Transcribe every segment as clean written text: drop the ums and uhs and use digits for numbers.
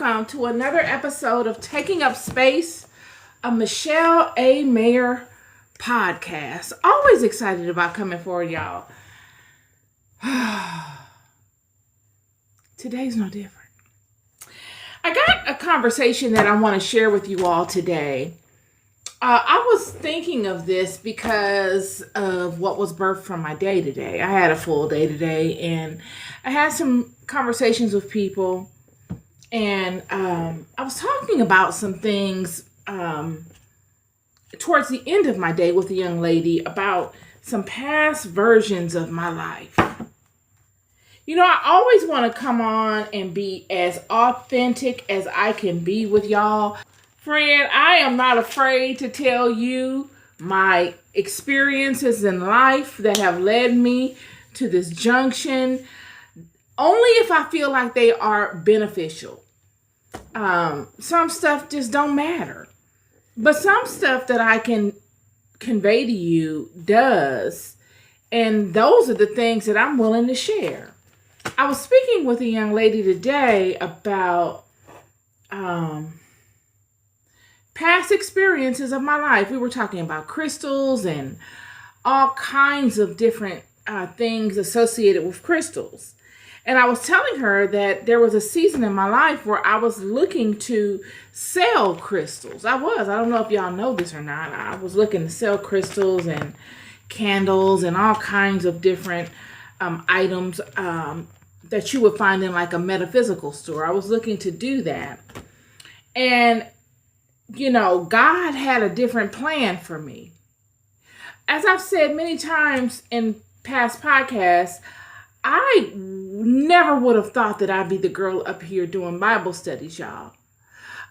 welcome to another episode of Taking Up Space, a Michelle A. Mayer podcast. Always excited about coming forward, y'all. Today's no different. I got a conversation that I want to share with you all today. I was thinking of this because of what was birthed from my day today. I had a full day today, and I had some conversations with people, and I was talking about some things towards the end of my day with a young lady about some past versions of my life. You know, I always want to come on and be as authentic as I can be with y'all. Friend, I am not afraid to tell you my experiences in life that have led me to this junction, only if I feel like they are beneficial. Some stuff just don't matter. But some stuff that I can convey to you does. And those are the things that I'm willing to share. I was speaking with a young lady today about past experiences of my life. We were talking about crystals and all kinds of different things associated with crystals. And I was telling her that there was a season in my life where I was looking to sell crystals. I don't know if y'all know this or not. I was looking to sell crystals and candles and all kinds of different items that you would find in like a metaphysical store. I was looking to do that. And, you know, God had a different plan for me. As I've said many times in past podcasts, I never would have thought that I'd be the girl up here doing Bible studies, y'all.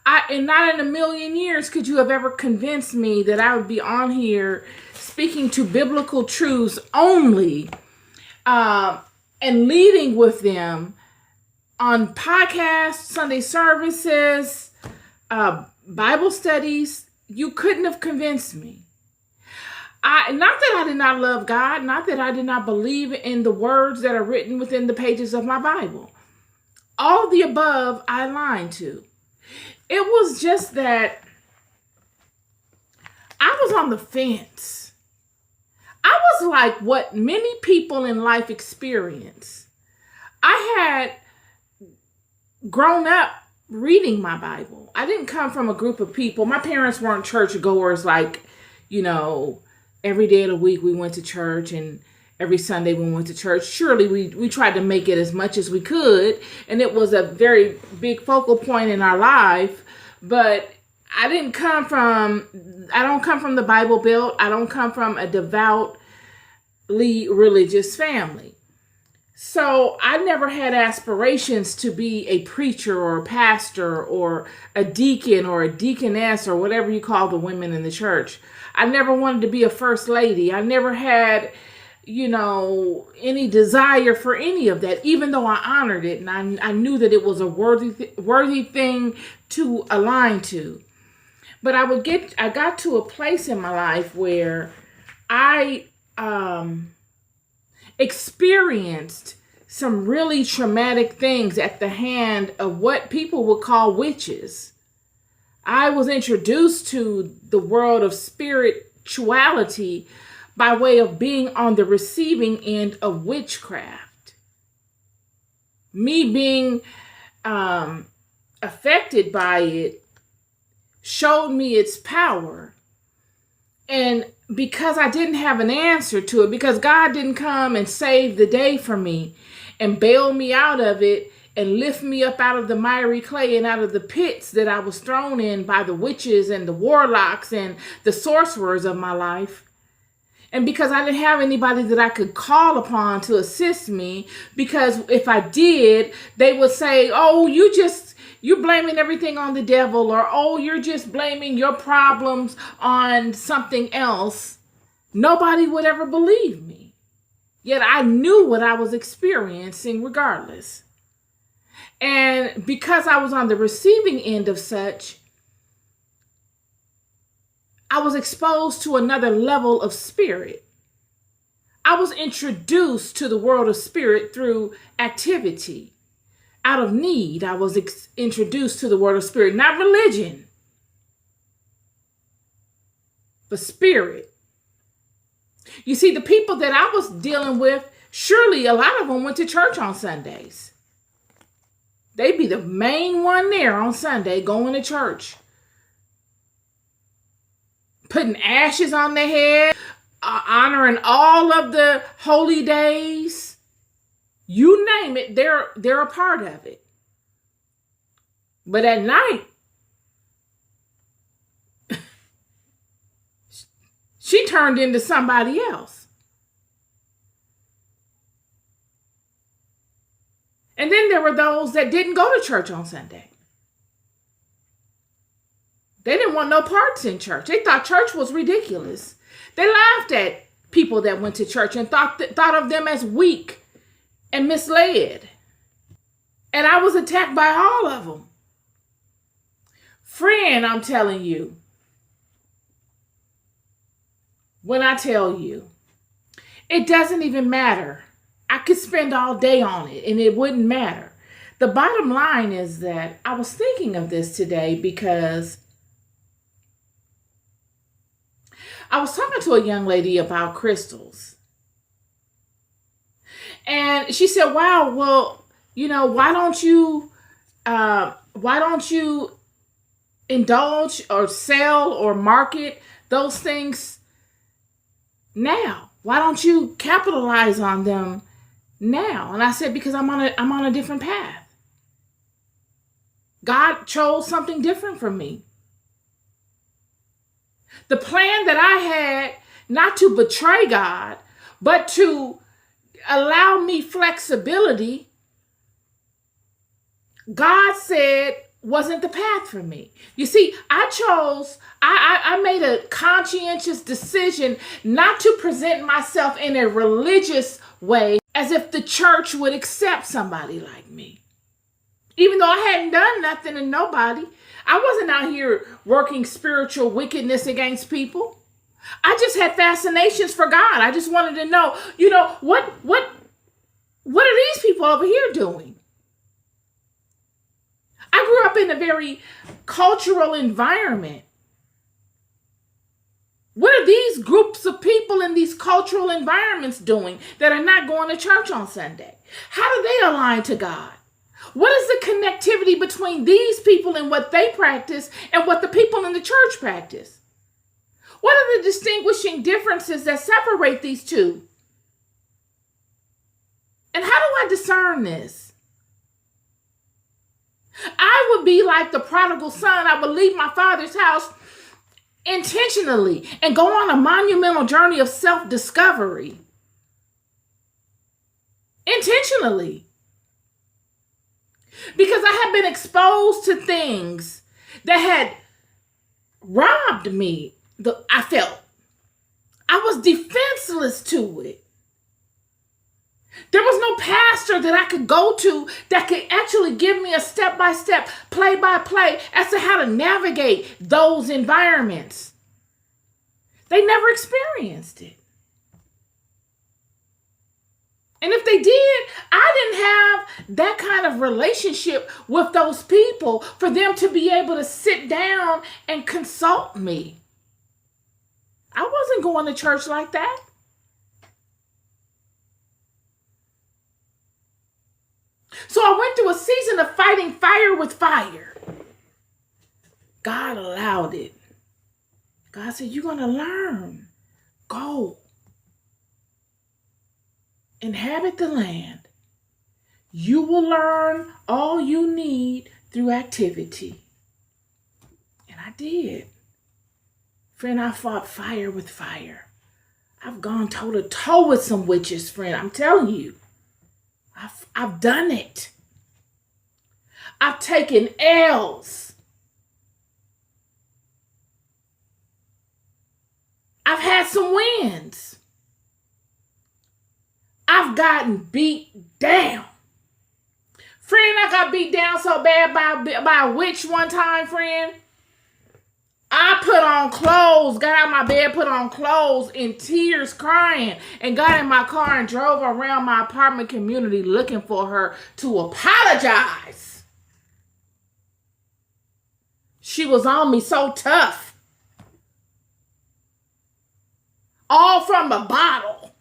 And not in a million years could you have ever convinced me that I would be on here speaking to biblical truths only, and leading with them on podcasts, Sunday services, Bible studies. You couldn't have convinced me. Not that I did not love God, not that I did not believe in the words that are written within the pages of my Bible. All of the above I aligned to. It was just that I was on the fence. I was like what many people in life experience. I had grown up reading my Bible. I didn't come from a group of people. My parents weren't church goers like, you know, every day of the week we went to church and every Sunday we went to church. Surely we tried to make it as much as we could. And it was a very big focal point in our life. But I don't come from the Bible Belt. I don't come from a devoutly religious family. So I never had aspirations to be a preacher or a pastor or a deacon or a deaconess or whatever you call the women in the church. I never wanted to be a first lady. I never had, you know, any desire for any of that, even though I honored it and I knew that it was a worthy thing to align to. But I got to a place in my life where I experienced some really traumatic things at the hand of what people would call witches. I was introduced to the world of spirituality by way of being on the receiving end of witchcraft. Me being affected by it showed me its power. And because I didn't have an answer to it, because God didn't come and save the day for me and bail me out of it and lift me up out of the miry clay and out of the pits that I was thrown in by the witches and the warlocks and the sorcerers of my life. And because I didn't have anybody that I could call upon to assist me, because if I did, they would say, oh, you're blaming everything on the devil, or, oh, you're just blaming your problems on something else. Nobody would ever believe me. Yet I knew what I was experiencing regardless. And because I was on the receiving end of such, I was exposed to another level of spirit. I was introduced to the world of spirit through activity. out of need, I was introduced to the word of spirit, not religion, but spirit. You see, the people that I was dealing with, surely a lot of them went to church on Sundays. They'd be the main one there on Sunday going to church, putting ashes on their head, honoring all of the holy days. You name it, they're a part of it. But at night, she turned into somebody else. And then there were those that didn't go to church on Sunday. They didn't want no parts in church. They thought church was ridiculous. They laughed at people that went to church and thought of them as weak and misled. And I was attacked by all of them. Friend, I'm telling you, when I tell you, it doesn't even matter. I could spend all day on it and it wouldn't matter. The bottom line is that I was thinking of this today because I was talking to a young lady about crystals. And she said, wow, well, why don't you indulge or sell or market those things now? Why don't you capitalize on them now? And I said, because I'm on a different path. God chose something different for me. The plan that I had, not to betray God, but to allow me flexibility, God said wasn't the path for me. You see, I made a conscientious decision not to present myself in a religious way as if the church would accept somebody like me. Even though I hadn't done nothing to nobody. I wasn't out here working spiritual wickedness against people. I just had fascinations for God. I just wanted to know, what are these people over here doing? I grew up in a very cultural environment. What are these groups of people in these cultural environments doing that are not going to church on Sunday? How do they align to God? What is the connectivity between these people and what they practice and what the people in the church practice? What are the distinguishing differences that separate these two? And how do I discern this? I would be like the prodigal son. I would leave my father's house intentionally and go on a monumental journey of self-discovery. Intentionally. Because I had been exposed to things that had robbed me. I felt I was defenseless to it. There was no pastor that I could go to that could actually give me a step-by-step, play-by-play as to how to navigate those environments. They never experienced it. And if they did, I didn't have that kind of relationship with those people for them to be able to sit down and consult me. I wasn't going to church like that. So I went through a season of fighting fire with fire. God allowed it. God said, you're going to learn. Go. Inhabit the land. You will learn all you need through activity. And I did. Friend, I fought fire with fire. I've gone toe to toe with some witches, friend. I'm telling you. I've done it. I've taken L's. I've had some wins. I've gotten beat down. Friend, I got beat down so bad by a witch one time, friend. I put on clothes, got out of my bed, put on clothes in tears, crying, and got in my car and drove around my apartment community looking for her to apologize. She was on me so tough. All from a bottle.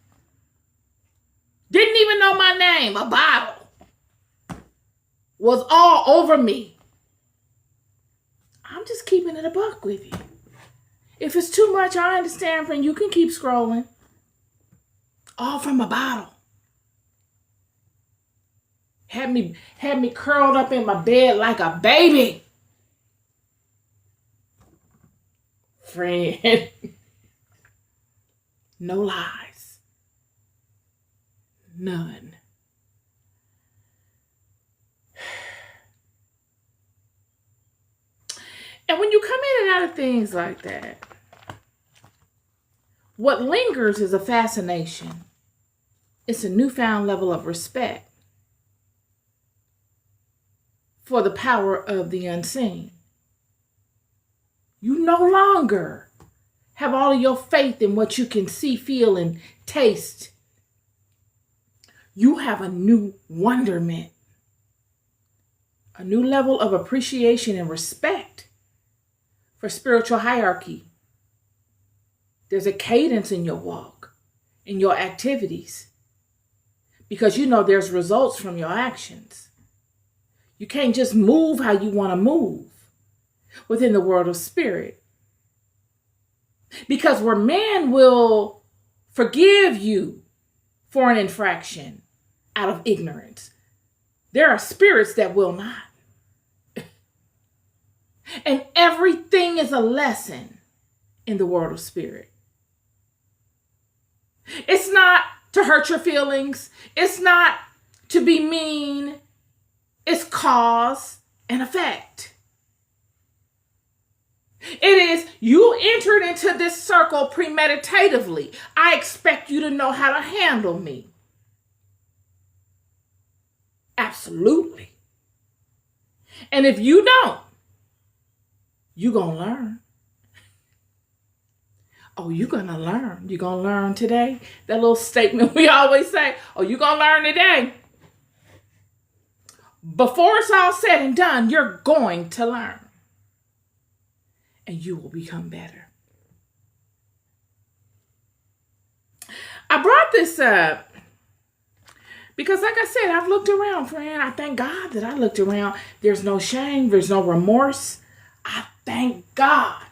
Didn't even know my name. A bottle was all over me. I'm just keeping it a buck with you. If it's too much, I understand, friend. You can keep scrolling. All from a bottle. Had me curled up in my bed like a baby. Friend. No lies. None. And when you come in and out of things like that, what lingers is a fascination. It's a newfound level of respect for the power of the unseen. You no longer have all of your faith in what you can see, feel, and taste. You have a new wonderment, a new level of appreciation and respect for spiritual hierarchy. There's a cadence in your walk, in your activities, because you know there's results from your actions. You can't just move how you want to move within the world of spirit. Because where man will forgive you for an infraction out of ignorance, there are spirits that will not. And everything is a lesson in the world of spirit. It's not to hurt your feelings. It's not to be mean. It's cause and effect. It is, you entered into this circle premeditatively. I expect you to know how to handle me. Absolutely. And if you don't, you're going to learn. Oh, you're going to learn. You're going to learn today. That little statement we always say, oh, you're going to learn today. Before it's all said and done, you're going to learn. And you will become better. I brought this up because, like I said, I've looked around, friend. I thank God that I looked around. There's no shame. There's no remorse. I thank God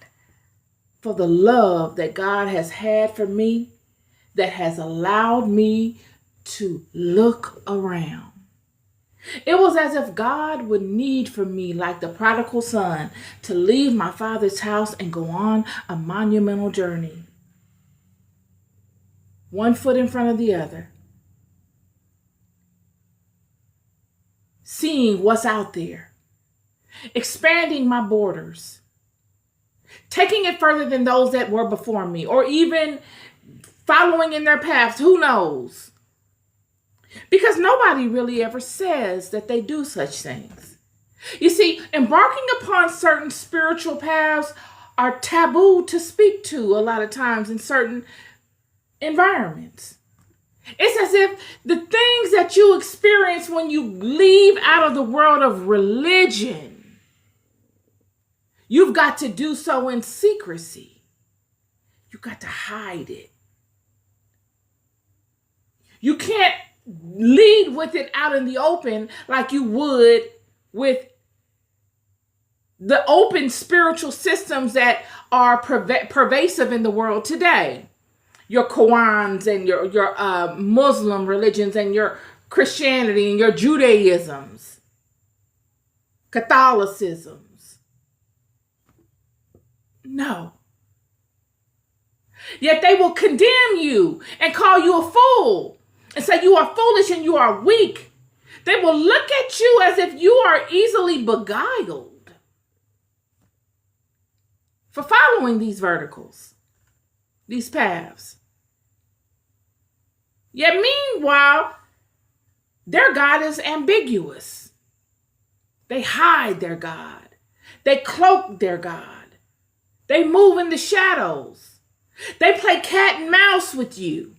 for the love that God has had for me, that has allowed me to look around. It was as if God would need for me, like the prodigal son, to leave my father's house and go on a monumental journey. One foot in front of the other. Seeing what's out there. Expanding my borders. Taking it further than those that were before me, or even following in their paths. Who knows? Because nobody really ever says that they do such things. You see, embarking upon certain spiritual paths are taboo to speak to a lot of times in certain environments. It's as if the things that you experience when you leave out of the world of religion, you've got to do so in secrecy. You've got to hide it. You can't lead with it out in the open like you would with the open spiritual systems that are pervasive in the world today. Your Qurans and your Muslim religions and your Christianity and your Judaisms, Catholicisms. No. Yet they will condemn you and call you a fool and say you are foolish and you are weak. They will look at you as if you are easily beguiled for following these verticals, these paths. Yet meanwhile, their God is ambiguous. They hide their God. They cloak their God. They move in the shadows. They play cat and mouse with you.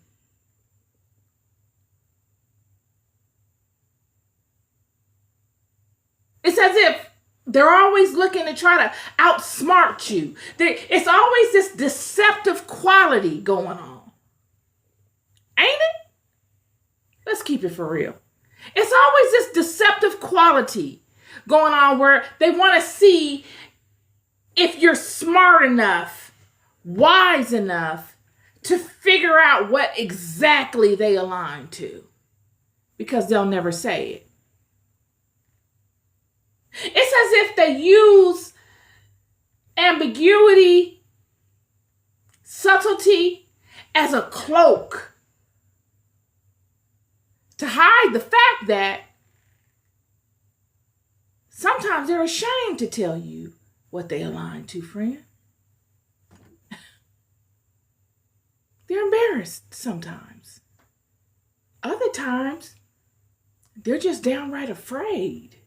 It's as if they're always looking to try to outsmart you. It's always this deceptive quality going on. Ain't it? Let's keep it for real. It's always this deceptive quality going on where they want to see if you're smart enough, wise enough to figure out what exactly they align to, because they'll never say it. It's as if they use ambiguity, subtlety as a cloak to hide the fact that sometimes they're ashamed to tell you what they align to, friend. They're embarrassed sometimes. Other times, they're just downright afraid.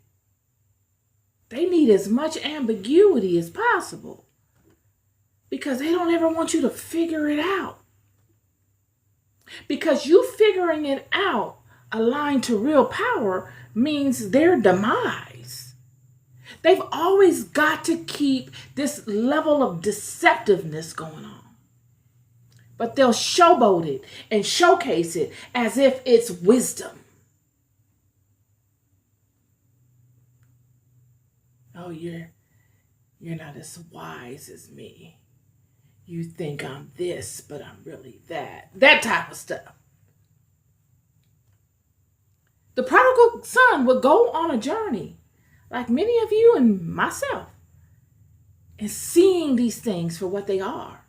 They need as much ambiguity as possible because they don't ever want you to figure it out. Because you figuring it out aligned to real power means their demise. They've always got to keep this level of deceptiveness going on. But they'll showboat it and showcase it as if it's wisdom. Oh, you're not as wise as me. You think I'm this, but I'm really that. That type of stuff. The prodigal son would go on a journey, like many of you and myself, and seeing these things for what they are.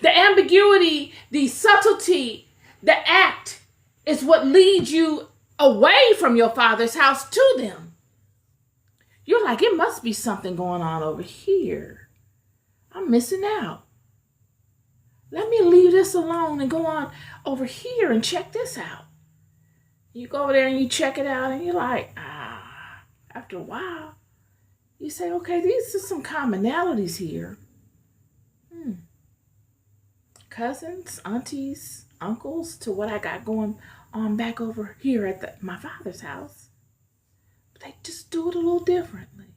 The ambiguity, the subtlety, the act is what leads you away from your father's house to them. You're like, it must be something going on over here. I'm missing out. Let me leave this alone and go on over here and check this out. You go over there and you check it out and you're like, after a while, you say, okay, these are some commonalities here. Cousins, aunties, uncles to what I got going on back over here at my father's house. They just do it a little differently.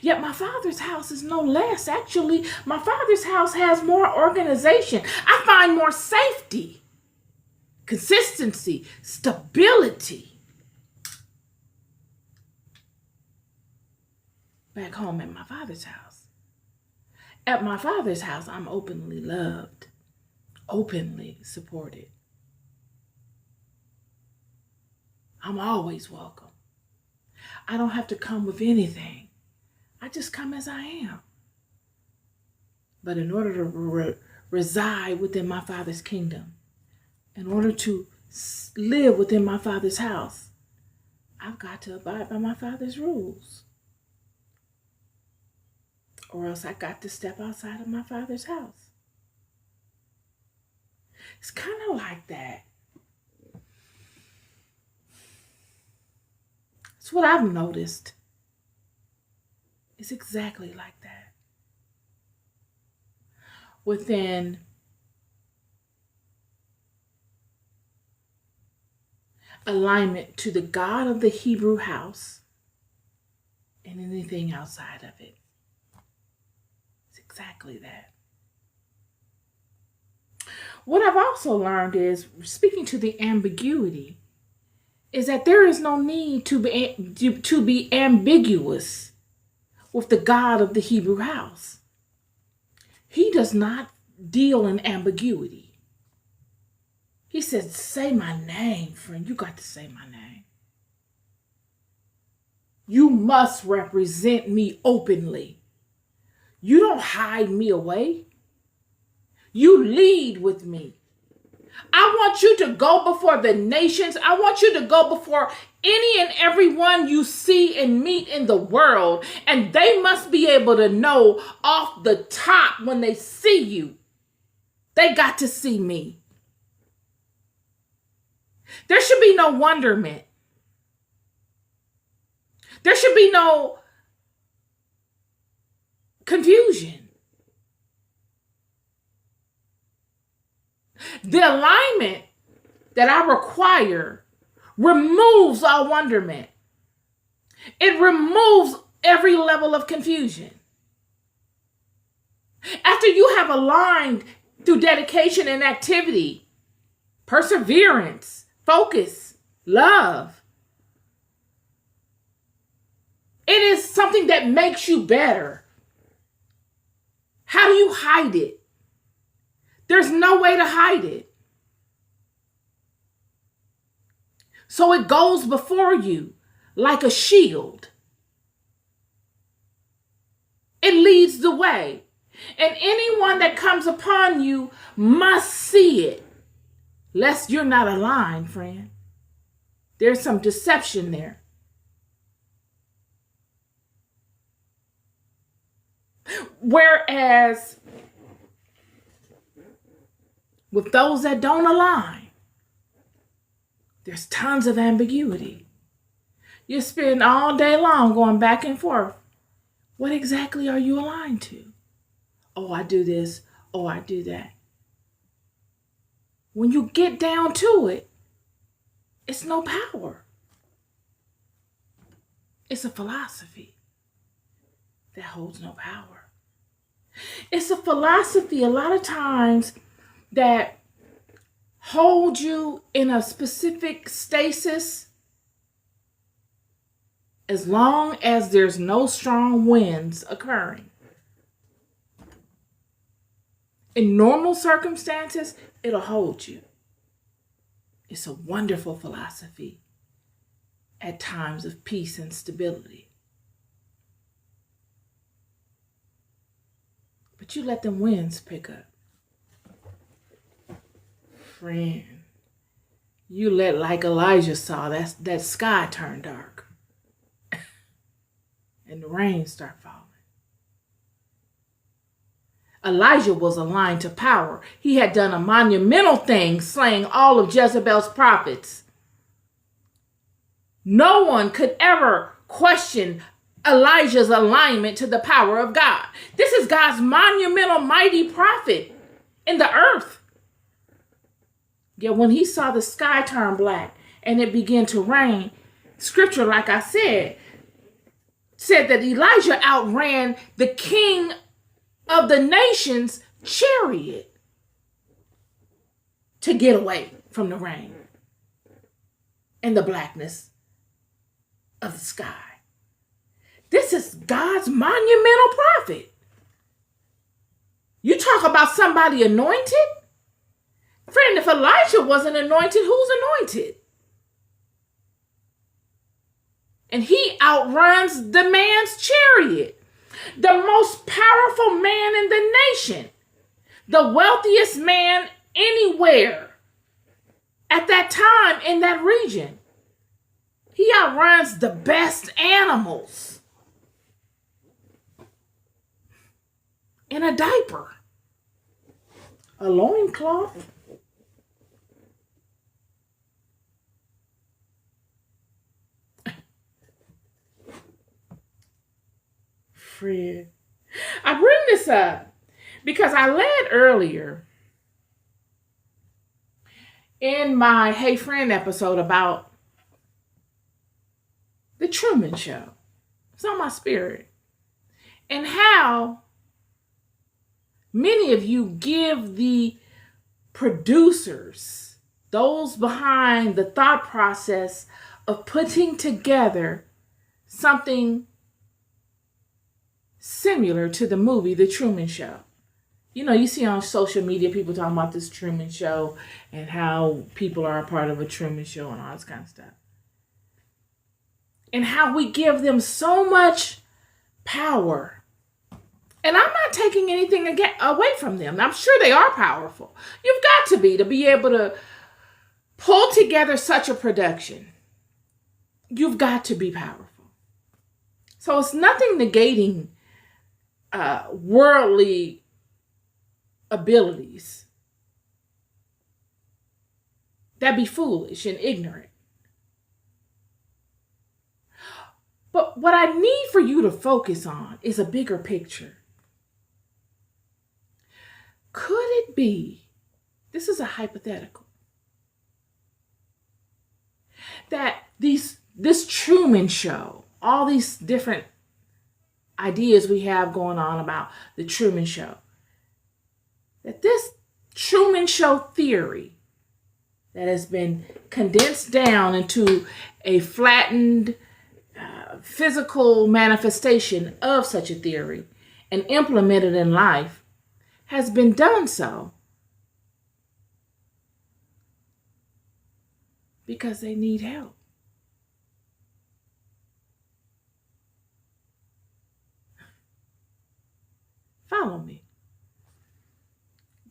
Yet my father's house is no less. Actually, my father's house has more organization. I find more safety, consistency, stability back home at my father's house. At my father's house, I'm openly loved, openly supported. I'm always welcome. I don't have to come with anything. I just come as I am. But in order to reside within my Father's kingdom, in order to live within my Father's house, I've got to abide by my Father's rules. Or else I got to step outside of my Father's house. It's kind of like that. It's what I've noticed. It's exactly like that. Within alignment to the God of the Hebrew house and anything outside of it. It's exactly that. What I've also learned is, speaking to the ambiguity, is that there is no need to be ambiguous with the God of the Hebrew house. He does not deal in ambiguity. He said, say my name, friend. You got to say my name. You must represent me openly. You don't hide me away. You lead with me. I want you to go before the nations. I want you to go before any and everyone you see and meet in the world. And they must be able to know off the top when they see you, they got to see me. There should be no wonderment. There should be no confusion. The alignment that I require removes all wonderment. It removes every level of confusion. After you have aligned through dedication and activity, perseverance, focus, love, it is something that makes you better. How do you hide it? There's no way to hide it. So it goes before you like a shield. It leads the way. And anyone that comes upon you must see it, lest you're not aligned, friend. There's some deception there. Whereas with those that don't align, there's tons of ambiguity. You spend all day long going back and forth. What exactly are you aligned to? Oh, I do this. Oh, I do that. When you get down to it, it's no power. It's a philosophy that holds no power. It's a philosophy a lot of times that holds you in a specific stasis as long as there's no strong winds occurring. In normal circumstances, it'll hold you. It's a wonderful philosophy at times of peace and stability. But you let them winds pick up. Friend, you let, like Elijah saw, that sky turn dark and the rain start falling. Elijah was aligned to power. He had done a monumental thing, slaying all of Jezebel's prophets. No one could ever question Elijah's alignment to the power of God. This is God's monumental, mighty prophet in the earth. Yet when he saw the sky turn black and it began to rain, scripture, like I said that Elijah outran the king of the nation's chariot to get away from the rain and the blackness of the sky. This is God's monumental prophet. You talk about somebody anointed? Friend, if Elijah wasn't anointed, who's anointed? And he outruns the man's chariot. The most powerful man in the nation, the wealthiest man anywhere at that time in that region. He outruns the best animals in a diaper, a loincloth. Friend, I bring this up because I led earlier in my Hey Friend episode about the Truman Show. It's on my spirit. And how many of you give the producers, those behind the thought process of putting together something similar to the movie The Truman Show. You know, you see on social media people talking about this Truman Show and how people are a part of a Truman Show and all this kind of stuff. And how we give them so much power. And I'm not taking anything away from them. I'm sure they are powerful. You've got to be able to pull together such a production. You've got to be powerful. So it's nothing negating worldly abilities. That'd be foolish and ignorant. But what I need for you to focus on is a bigger picture. it be, this is a hypothetical, that this Truman Show, all these different ideas we have going on about the Truman Show, that this Truman Show theory that has been condensed down into a flattened physical manifestation of such a theory and implemented in life has been done so because they need help. Follow me.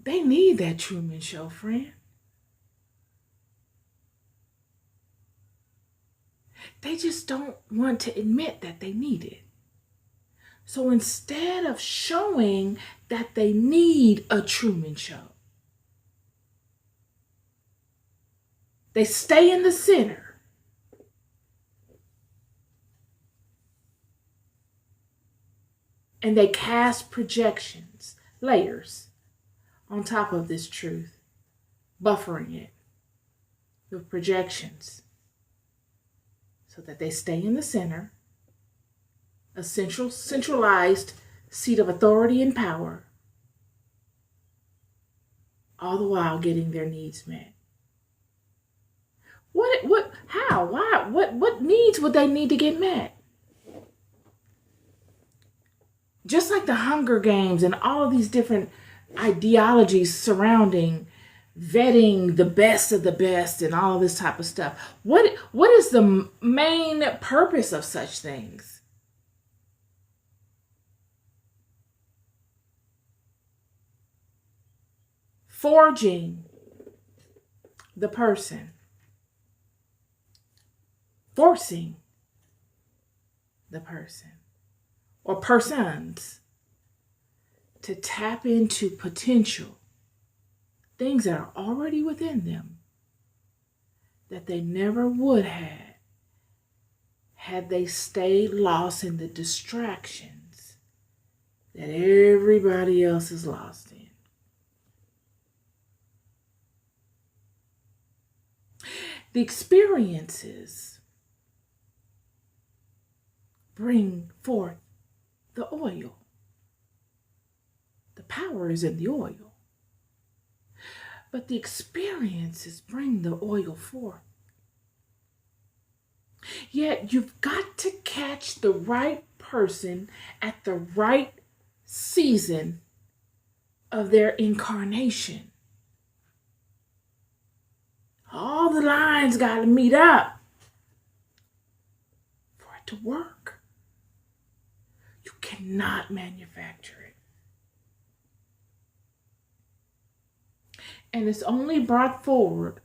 They need that Truman Show, friend. They just don't want to admit that they need it. So instead of showing that they need a Truman Show, they stay in the center. And they cast projections, layers, on top of this truth, buffering it with projections so that they stay in the center, a centralized seat of authority and power, all the while getting their needs met. What needs would they need to get met? Just like the Hunger Games and all of these different ideologies surrounding vetting the best of the best and all of this type of stuff. What is the main purpose of such things? Forging the person. Forcing the person or persons to tap into potential, things that are already within them that they never would have had they stayed lost in the distractions that everybody else is lost in. The experiences bring forth the oil. The power is in the oil. But the experiences bring the oil forth. Yet you've got to catch the right person at the right season of their incarnation. All the lines got to meet up for it to work. You cannot manufacture it. And it's only brought forward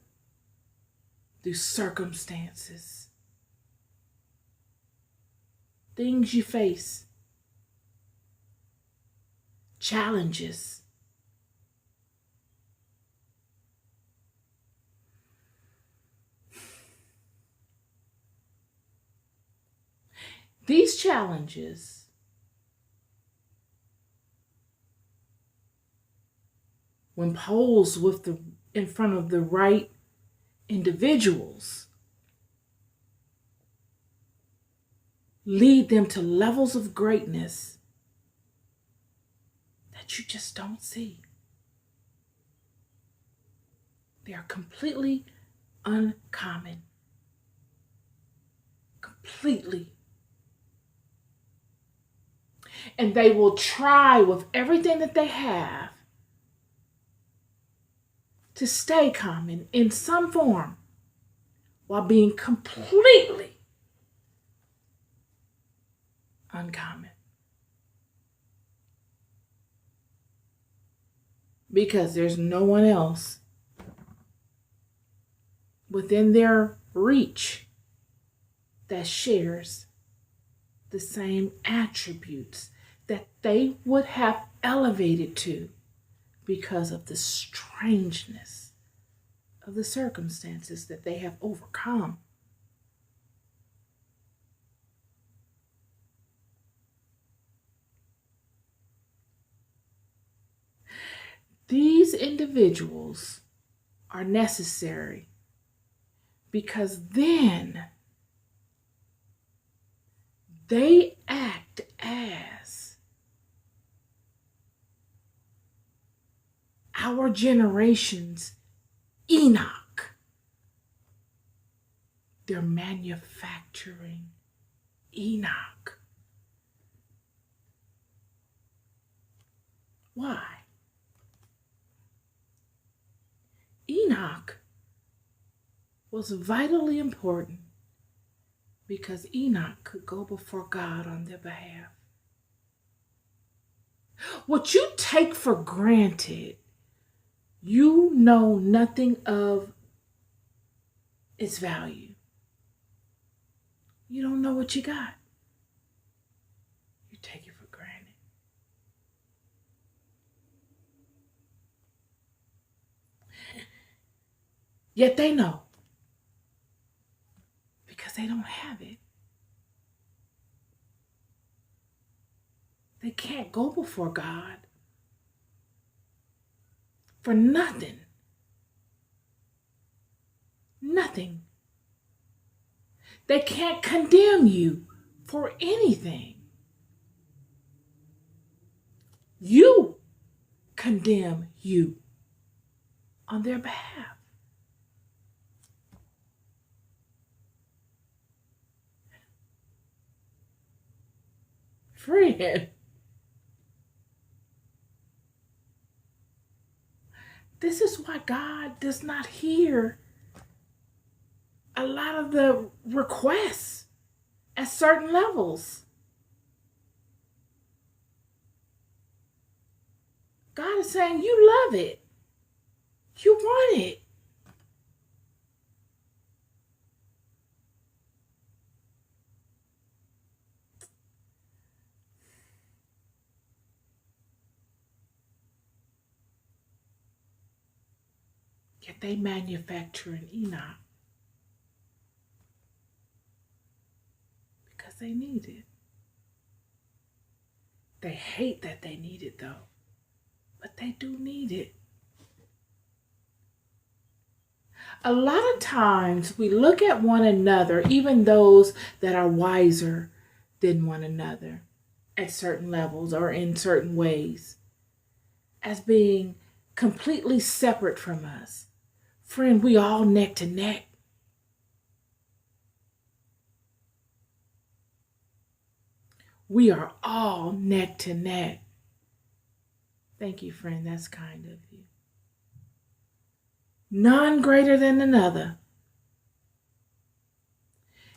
through circumstances, things you face, challenges. These challenges when posed in front of the right individuals, lead them to levels of greatness that you just don't see. They are completely uncommon. Completely. And they will try with everything that they have to stay common in some form while being completely uncommon. Because there's no one else within their reach that shares the same attributes that they would have elevated to because of the strangeness of the circumstances that they have overcome. These individuals are necessary, because then they act as our generation's Enoch. They're manufacturing Enoch. Why? Enoch was vitally important because Enoch could go before God on their behalf. What you take for granted, you know nothing of its value. You don't know what you got. You take it for granted. Yet they know, because they don't have it. They can't go before God for nothing. Nothing. They can't condemn you for anything. You condemn you on their behalf. Friend, this is why God does not hear a lot of the requests at certain levels. God is saying, you love it. You want it. Yet they manufacture an Enoch because they need it. They hate that they need it though, but they do need it. A lot of times we look at one another, even those that are wiser than one another at certain levels or in certain ways, as being completely separate from us. Friend, we all neck to neck. We are all neck to neck. Thank you, friend. That's kind of you. None greater than another.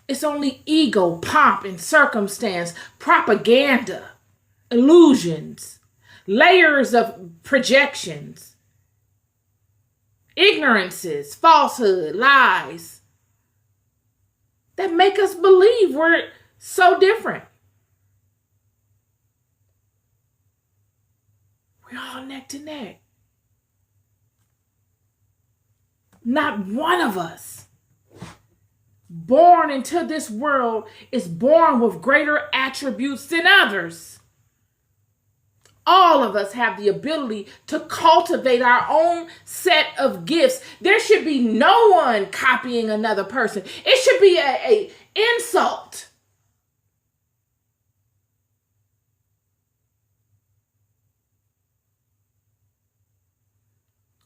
It's only ego, pomp, and circumstance, propaganda, illusions, layers of projections, ignorances, falsehood, lies that make us believe we're so different. We're all neck to neck. Not one of us born into this world is born with greater attributes than others. All of us have the ability to cultivate our own set of gifts. There should be no one copying another person. It should be an insult.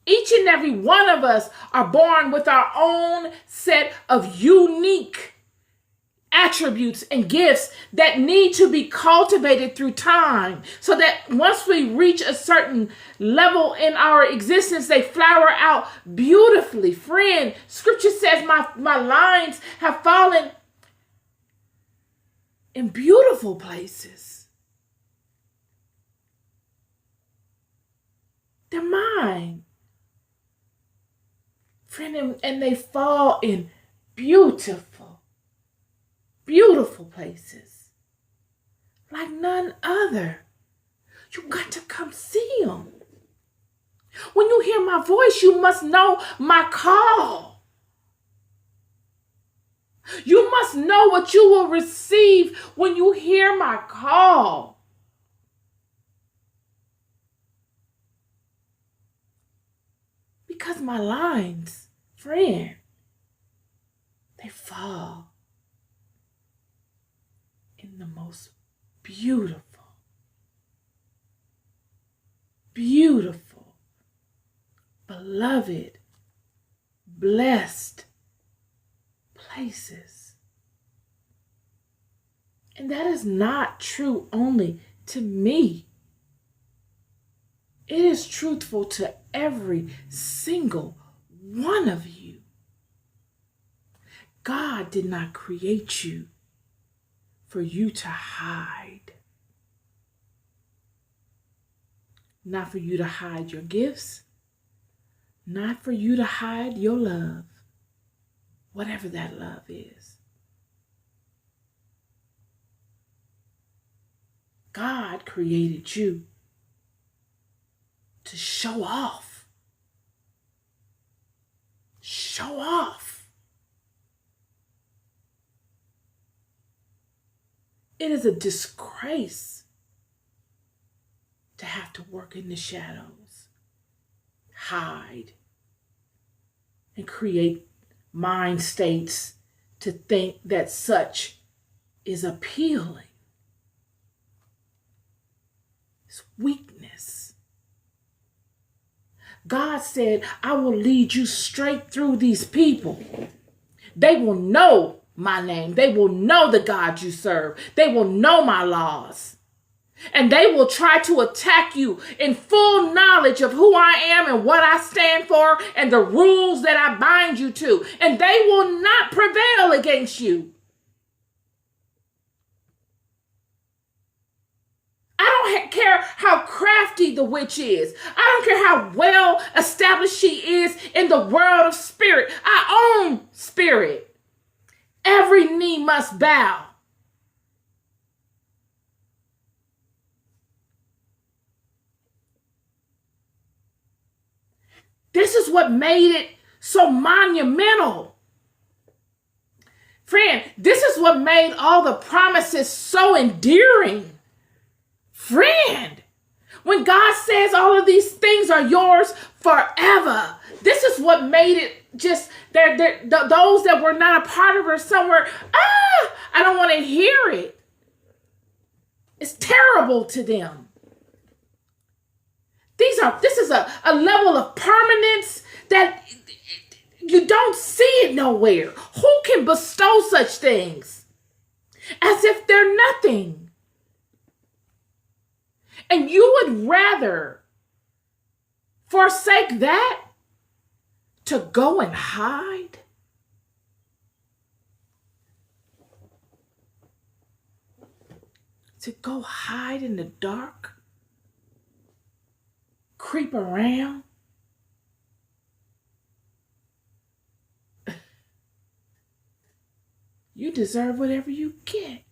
Each and every one of us are born with our own set of unique attributes and gifts that need to be cultivated through time, so that once we reach a certain level in our existence, they flower out beautifully. Friend, scripture says my lines have fallen in beautiful places. They're mine. Friend, and they fall in beautiful, beautiful places like none other. You got to come see them. When you hear my voice, you must know my call. You must know what you will receive when you hear my call. Because my lines, friend, they fall in the most beautiful, beautiful, beloved, blessed places. And that is not true only to me. It is truthful to every single one of you. God did not create you for you to hide. Not for you to hide your gifts. Not for you to hide your love. Whatever that love is. God created you to show off. Show off. It is a disgrace to have to work in the shadows, hide, and create mind states to think that such is appealing. It's weakness. God said, I will lead you straight through these people. They will know my name. They will know the God you serve. They will know my laws. And they will try to attack you in full knowledge of who I am and what I stand for and the rules that I bind you to. And they will not prevail against you. I don't care how crafty the witch is. I don't care how well established she is in the world of spirit. I own spirit. Every knee must bow. This is what made it so monumental. Friend, this is what made all the promises so endearing. Friend, when God says all of these things are yours forever, this is what made it just, those that were not a part of her somewhere, I don't want to hear it. It's terrible to them. This is a level of permanence that you don't see it nowhere. Who can bestow such things? As if they're nothing. And you would rather forsake that to go and hide? To go hide in the dark? Creep around? You deserve whatever you get.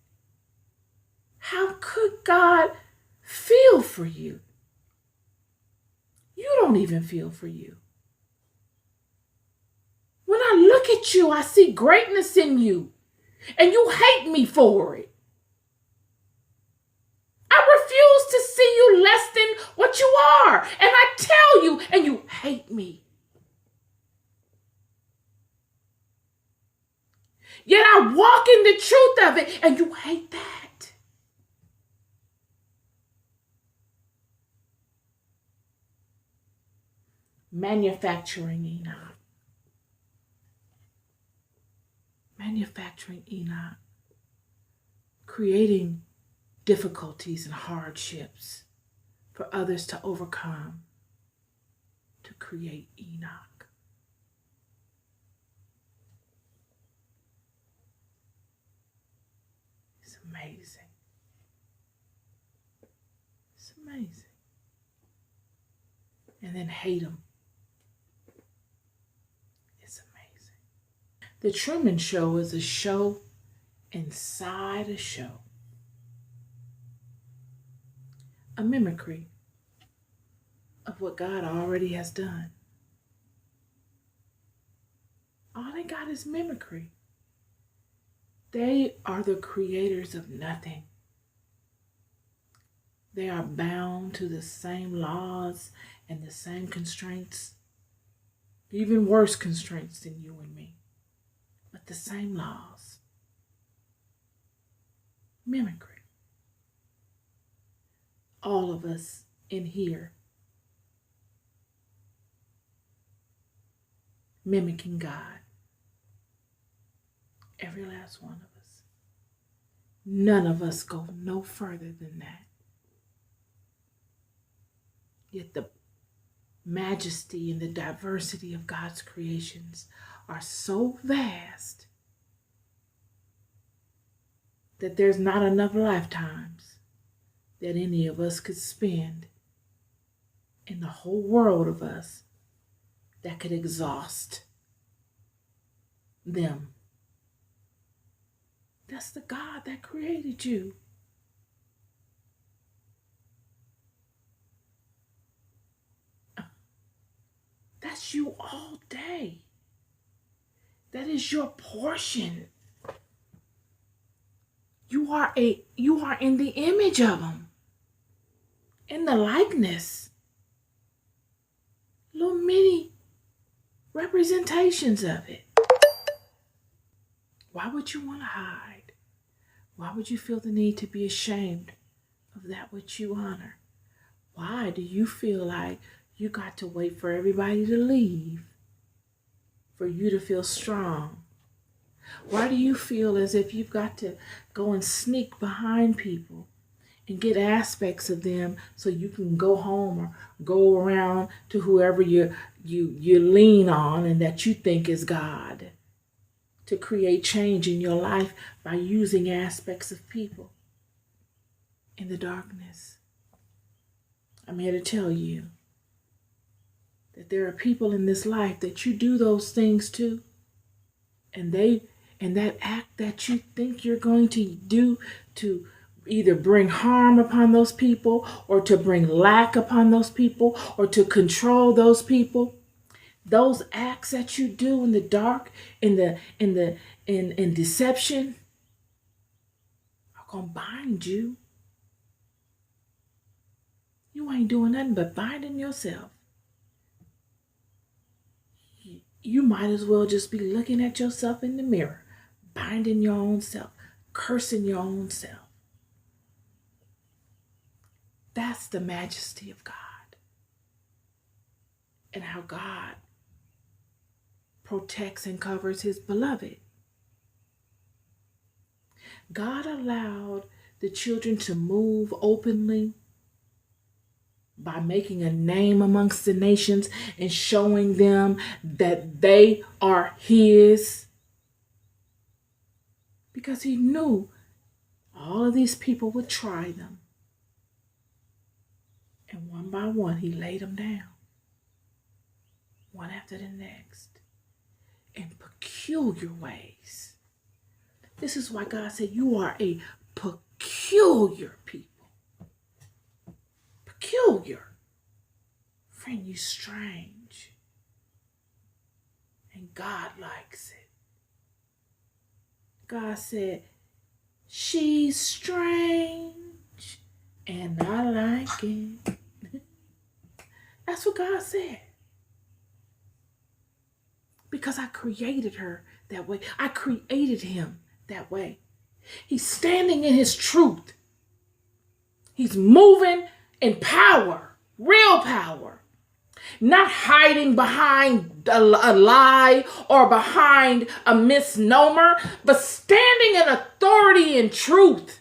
How could God feel for you? You don't even feel for you. When I look at you, I see greatness in you, and you hate me for it. I refuse to see you less than what you are, and I tell you, and you hate me. Yet I walk in the truth of it, and you hate that. Manufacturing Enoch. Manufacturing Enoch. Creating difficulties and hardships for others to overcome to create Enoch. It's amazing. It's amazing. And then hate him. It's amazing. The Truman Show is a show inside a show. A mimicry of what God already has done. All they got is mimicry. They are the creators of nothing. They are bound to the same laws and the same constraints even worse constraints than you and me, but the same laws. Mimicry. All of us in here mimicking God. Every last one of us. None of us go no further than that. Yet the majesty and the diversity of God's creations are so vast that there's not enough lifetimes that any of us could spend in the whole world of us that could exhaust them. That's the God that created you. That's you all day. That is your portion. You are in the image of him, in the likeness. Little mini representations of it. Why would you want to hide? Why would you feel the need to be ashamed of that which you honor? Why do you feel like you got to wait for everybody to leave for you to feel strong? Why do you feel as if you've got to go and sneak behind people and get aspects of them so you can go home or go around to whoever you lean on and that you think is God, to create change in your life by using aspects of people in the darkness? I'm here to tell you that there are people in this life that you do those things to, and that act that you think you're going to do to either bring harm upon those people or to bring lack upon those people or to control those people, those acts that you do in the dark, in deception, are gonna bind you. You ain't doing nothing but binding yourself. You might as well just be looking at yourself in the mirror, binding your own self, cursing your own self. That's the majesty of God and how God protects and covers his beloved. God allowed the children to move openly by making a name amongst the nations and showing them that they are his, because he knew all of these people would try them. And one by one, he laid them down, one after the next, in peculiar ways. This is why God said, you are a peculiar people. Peculiar. Friend, you strange. And God likes it. God said, she's strange and I like it. That's what God said. Because I created her that way. I created him that way. He's standing in his truth. He's moving in power, real power. Not hiding behind a lie or behind a misnomer, but standing in authority and truth.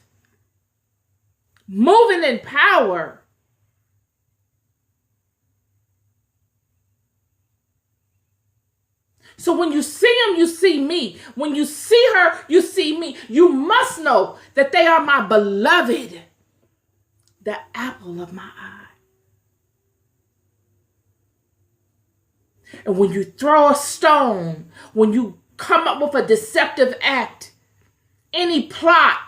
Moving in power. So when you see him, you see me. When you see her, you see me. You must know that they are my beloved, the apple of my eye. And when you throw a stone, when you come up with a deceptive act, any plot,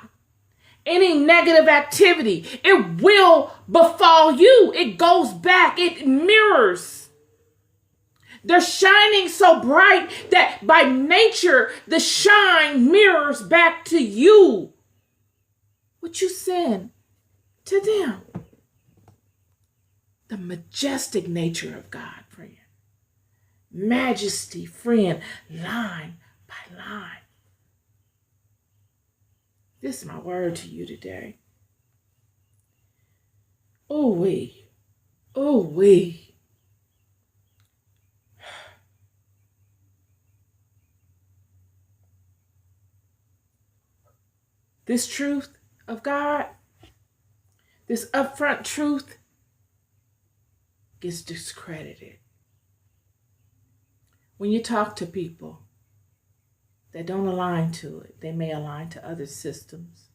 any negative activity, it will befall you. It goes back. It mirrors. They're shining so bright that by nature, the shine mirrors back to you. What you send to them. The majestic nature of God, friend. majesty, friend, line by line. This is my word to you today. Oh, we. Oh, we. This truth of God, this upfront truth, gets discredited. When you talk to people that don't align to it, they may align to other systems.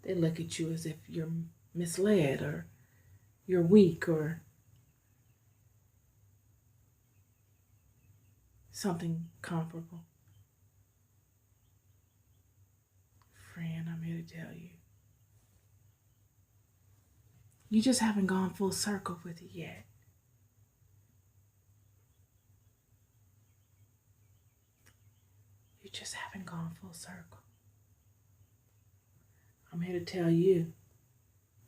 They look at you as if you're misled or you're weak or something comparable. Friend, I'm here to tell you. You just haven't gone full circle with it yet. You just haven't gone full circle. I'm here to tell you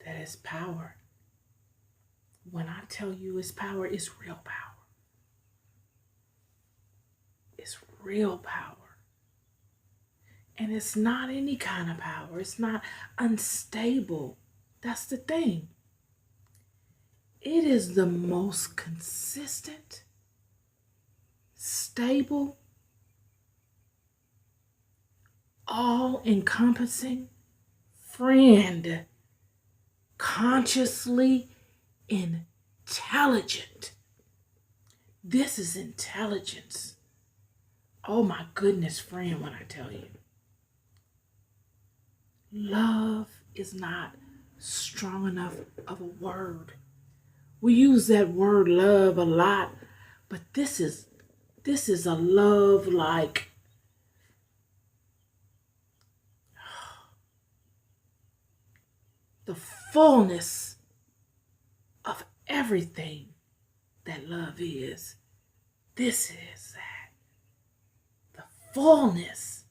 that it's power. When I tell you it's power, it's real power. It's real power. And it's not any kind of power. It's not unstable. That's the thing. It is the most consistent, stable, all-encompassing friend, consciously intelligent. This is intelligence. Oh my goodness, friend, when I tell you. Love is not strong enough of a word. We use that word love a lot, but this is a love like the fullness of everything that love is. This is that. The fullness.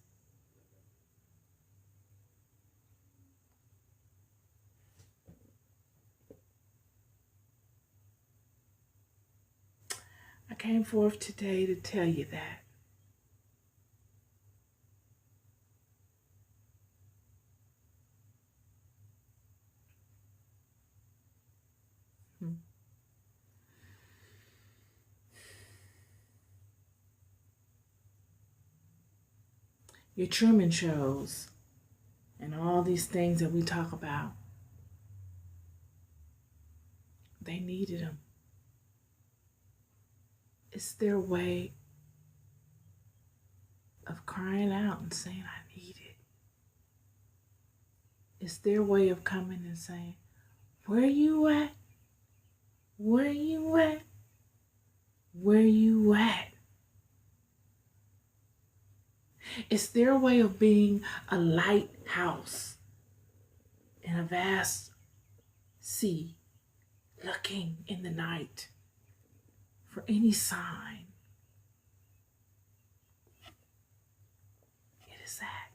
I came forth today to tell you that. Your Truman shows and all these things that we talk about, they needed them. It's their way of crying out and saying, I need it. It's their way of coming and saying, where you at? Where you at? Where you at? It's their way of being a lighthouse in a vast sea, looking in the night for any sign. It is that.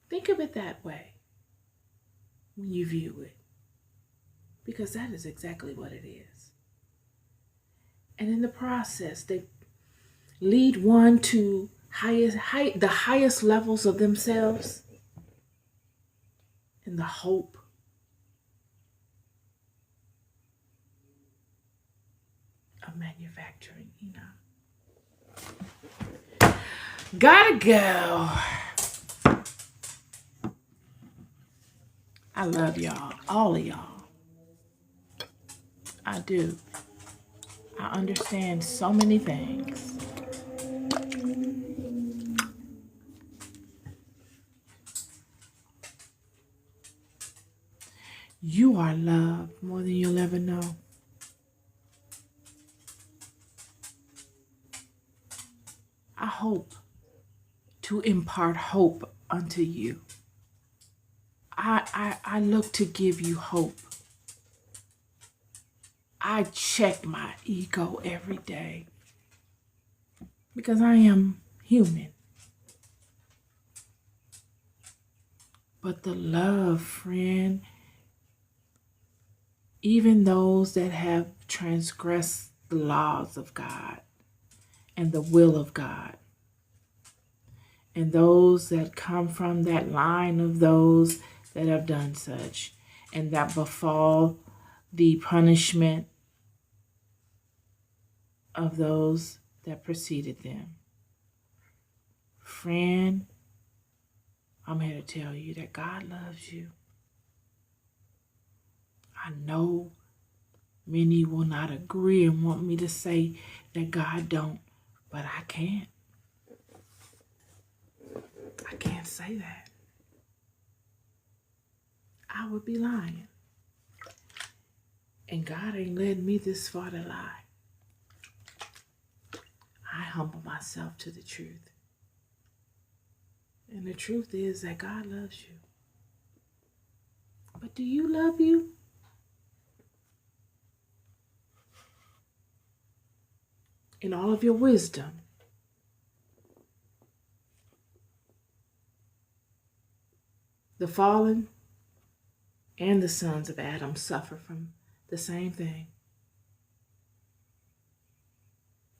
Think of it that way when you view it, because that is exactly what it is. And in the process, they lead one to the highest levels of themselves in the hope of manufacturing Enoch. Gotta go. I love y'all, all of y'all. I do. I understand so many things. You are loved more than you'll ever know. I hope to impart hope unto you. I look to give you hope. I check my ego every day because I am human. But the love, friend, even those that have transgressed the laws of God and the will of God, and those that come from that line of those that have done such, and that befall the punishment of those that preceded them. Friend, I'm here to tell you that God loves you. I know many will not agree and want me to say that God don't, but I can't. I can't say that. I would be lying. And God ain't led me this far to lie. I humble myself to the truth. And the truth is that God loves you. But do you love you? In all of your wisdom. The fallen and the sons of Adam suffer from the same thing.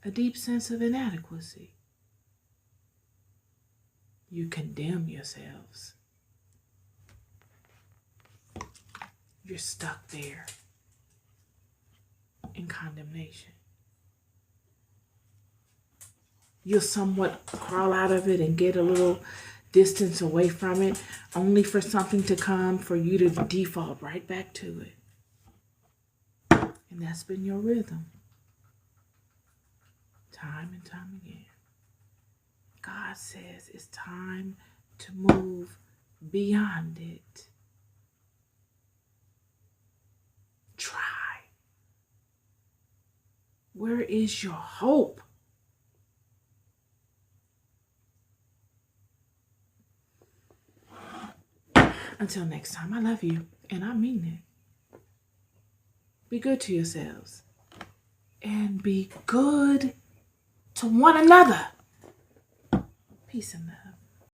A deep sense of inadequacy. You condemn yourselves. You're stuck there in condemnation. You'll somewhat crawl out of it and get a little distance away from it, only for something to come for you to default right back to it. And that's been your rhythm. Time and time again. God says it's time to move beyond it. Try. Where is your hope? Until next time, I love you, and I mean it. Be good to yourselves, and be good to one another. Peace and love.